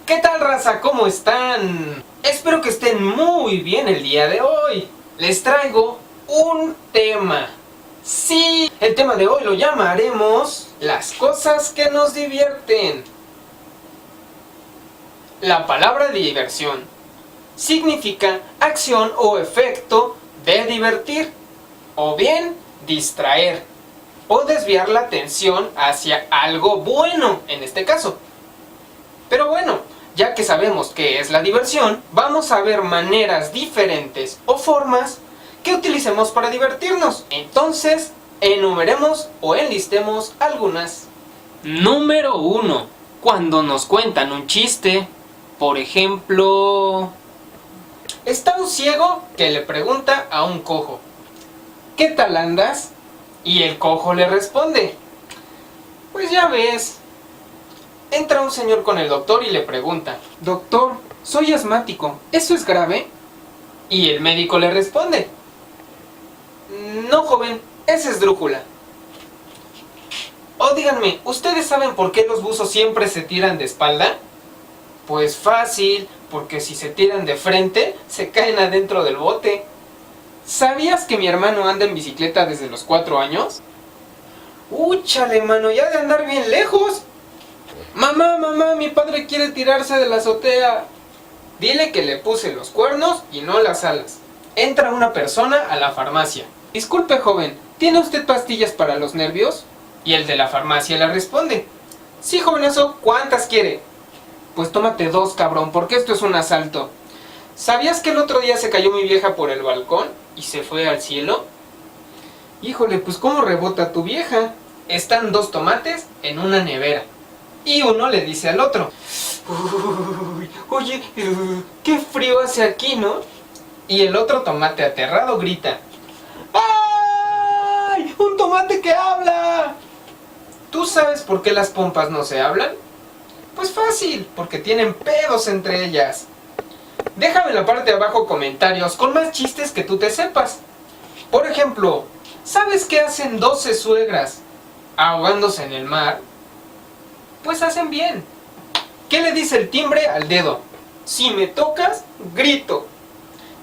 ¿Qué tal, raza? ¿Cómo están? Espero que estén muy bien el día de hoy. Les traigo un tema. Sí, el tema de hoy lo llamaremos las cosas que nos divierten. La palabra diversión significa acción o efecto de divertir, o bien distraer, o desviar la atención hacia algo bueno, en este caso. Pero bueno, ya que sabemos qué es la diversión, vamos a ver maneras diferentes o formas que utilicemos para divertirnos. Entonces, enumeremos o enlistemos algunas. Número 1. Cuando nos cuentan un chiste. Por ejemplo, está un ciego que le pregunta a un cojo: ¿qué tal andas? Y el cojo le responde: pues ya ves. Entra un señor con el doctor y le pregunta: doctor, soy asmático, ¿eso es grave? Y el médico le responde: no, joven, es esdrújula. O díganme, ¿ustedes saben por qué los buzos siempre se tiran de espalda? Pues fácil, porque si se tiran de frente, se caen adentro del bote. ¿Sabías que mi hermano anda en bicicleta desde los 4 años? ¡Úchale, mano! ¡Ya de andar bien lejos! Mamá, mi padre quiere tirarse de la azotea. Dile que le puse los cuernos y no las alas. Entra una persona a la farmacia. Disculpe, joven, ¿tiene usted pastillas para los nervios? Y el de la farmacia le responde: sí, jovenazo, ¿cuántas quiere? Pues tómate 2, cabrón, porque esto es un asalto. ¿Sabías que el otro día se cayó mi vieja por el balcón y se fue al cielo? Híjole, pues ¿cómo rebota tu vieja? Están 2 tomates en una nevera. Y uno le dice al otro: oye, qué frío hace aquí, ¿no? Y el otro tomate aterrado grita: ¡ay! ¡Un tomate que habla! ¿Tú sabes por qué las pompas no se hablan? Pues fácil, porque tienen pedos entre ellas. Déjame en la parte de abajo comentarios con más chistes que tú te sepas. Por ejemplo, ¿sabes qué hacen 12 suegras ahogándose en el mar? Pues hacen bien. ¿Qué le dice el timbre al dedo? Si me tocas, grito.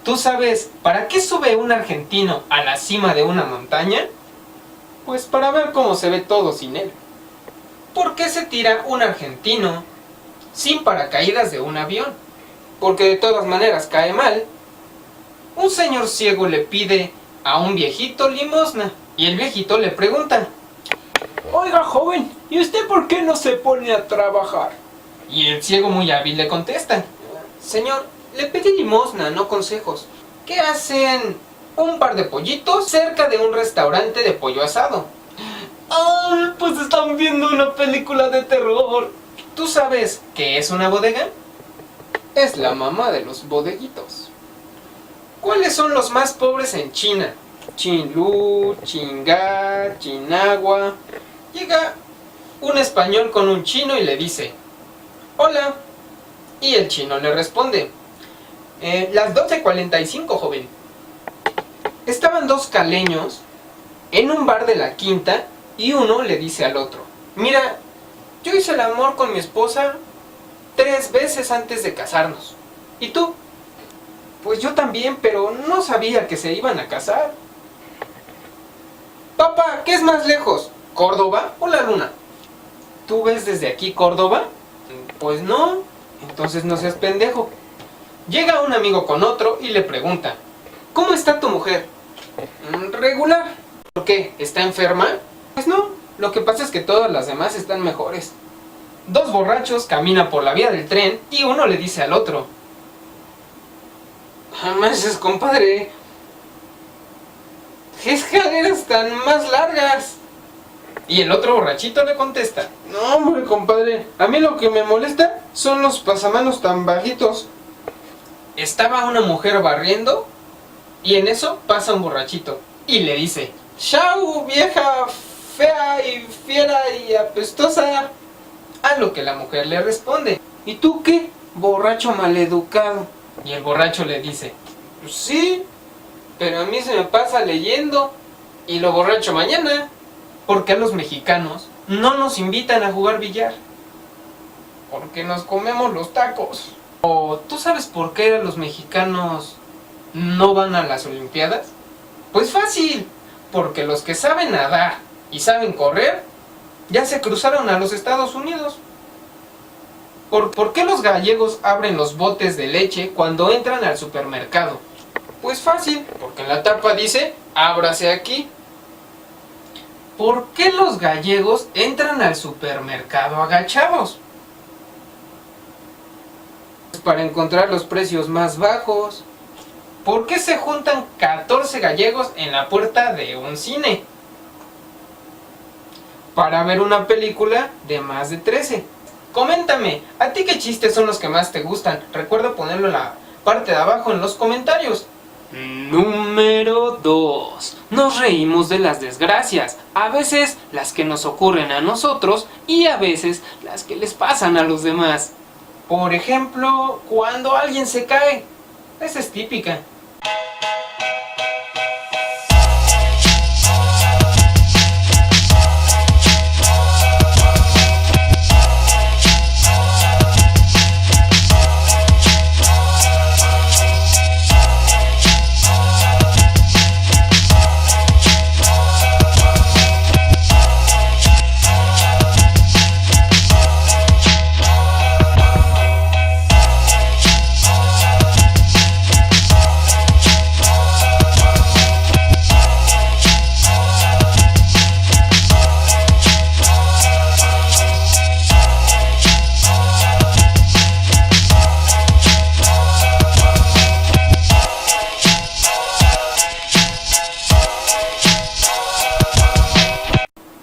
¿Tú sabes para qué sube un argentino a la cima de una montaña? Pues para ver cómo se ve todo sin él. ¿Por qué se tira un argentino sin paracaídas de un avión? Porque de todas maneras cae mal. Un señor ciego le pide a un viejito limosna y el viejito le pregunta: oiga, joven, ¿y usted por qué no se pone a trabajar? Y el ciego muy hábil le contesta: señor, le pedí limosna, no consejos. ¿Qué hacen un par de pollitos cerca de un restaurante de pollo asado? ¡Ay, pues están viendo una película de terror! ¿Tú sabes qué es una bodega? Es la mamá de los bodeguitos. ¿Cuáles son los más pobres en China? Chinlú, Chingá, Chinagua. Llega un español con un chino y le dice: hola. Y el chino le responde: las 12:45, joven. Estaban 2 caleños en un bar de la Quinta y uno le dice al otro: mira, yo hice el amor con mi esposa 3 veces antes de casarnos. ¿Y tú? Pues yo también, pero no sabía que se iban a casar. Papá, ¿qué es más lejos? ¿Córdoba o la luna? ¿Tú ves desde aquí Córdoba? Pues no. Entonces no seas pendejo. Llega un amigo con otro y le pregunta: ¿cómo está tu mujer? Regular. ¿Por qué? ¿Está enferma? Pues no, lo que pasa es que todas las demás están mejores. 2 borrachos caminan por la vía del tren y uno le dice al otro: jamás es, compadre. ¿Qué escaleras tan más largas? Y el otro borrachito le contesta: no, hombre, compadre, a mí lo que me molesta son los pasamanos tan bajitos. Estaba una mujer barriendo y en eso pasa un borrachito y le dice: ¡chau, vieja fea y fiera y apestosa! A lo que la mujer le responde: ¿y tú qué, borracho maleducado? Y el borracho le dice: pues sí, pero a mí se me pasa leyendo y lo borracho mañana. ¿Por qué a los mexicanos no nos invitan a jugar billar? porque nos comemos los tacos. ¿O tú sabes por qué los mexicanos no van a las Olimpiadas? Pues fácil, porque los que saben nadar y saben correr ya se cruzaron a los Estados Unidos. ¿Por qué los gallegos abren los botes de leche cuando entran al supermercado? Pues fácil, porque en la tapa dice, ábrase aquí. ¿Por qué los gallegos entran al supermercado agachados? Pues para encontrar los precios más bajos. ¿Por qué se juntan 14 gallegos en la puerta de un cine? Para ver una película de más de 13. Coméntame, ¿a ti qué chistes son los que más te gustan? Recuerda ponerlo en la parte de abajo en los comentarios. Número 2. Nos reímos de las desgracias, a veces las que nos ocurren a nosotros y a veces las que les pasan a los demás. Por ejemplo, cuando alguien se cae. Esa es típica.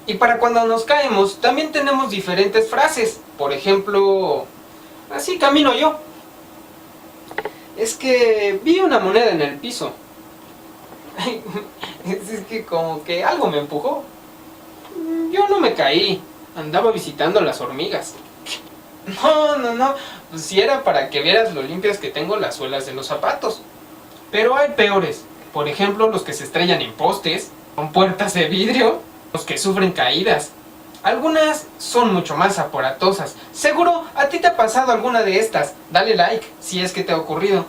Y para cuando nos caemos, también tenemos diferentes frases. Por ejemplo, así camino yo. Es que vi una moneda en el piso. Es que como que algo me empujó. Yo no me caí, andaba visitando las hormigas. No, pues si era para que vieras lo limpias que tengo las suelas de los zapatos. Pero hay peores. Por ejemplo, los que se estrellan en postes, con puertas de vidrio. Los que sufren caídas. Algunas son mucho más aparatosas. Seguro a ti te ha pasado alguna de estas. Dale like si es que te ha ocurrido.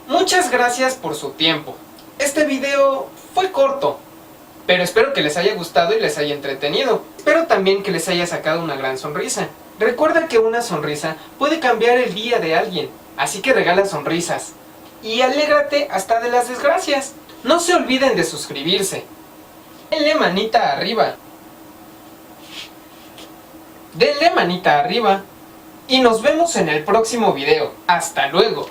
Muchas gracias por su tiempo. Este video fue corto, pero espero que les haya gustado y les haya entretenido. Espero también que les haya sacado una gran sonrisa. Recuerda que una sonrisa puede cambiar el día de alguien. Así que regala sonrisas. Y alégrate hasta de las desgracias. No se olviden de suscribirse. Denle manita arriba. Denle manita arriba. Y nos vemos en el próximo video. Hasta luego.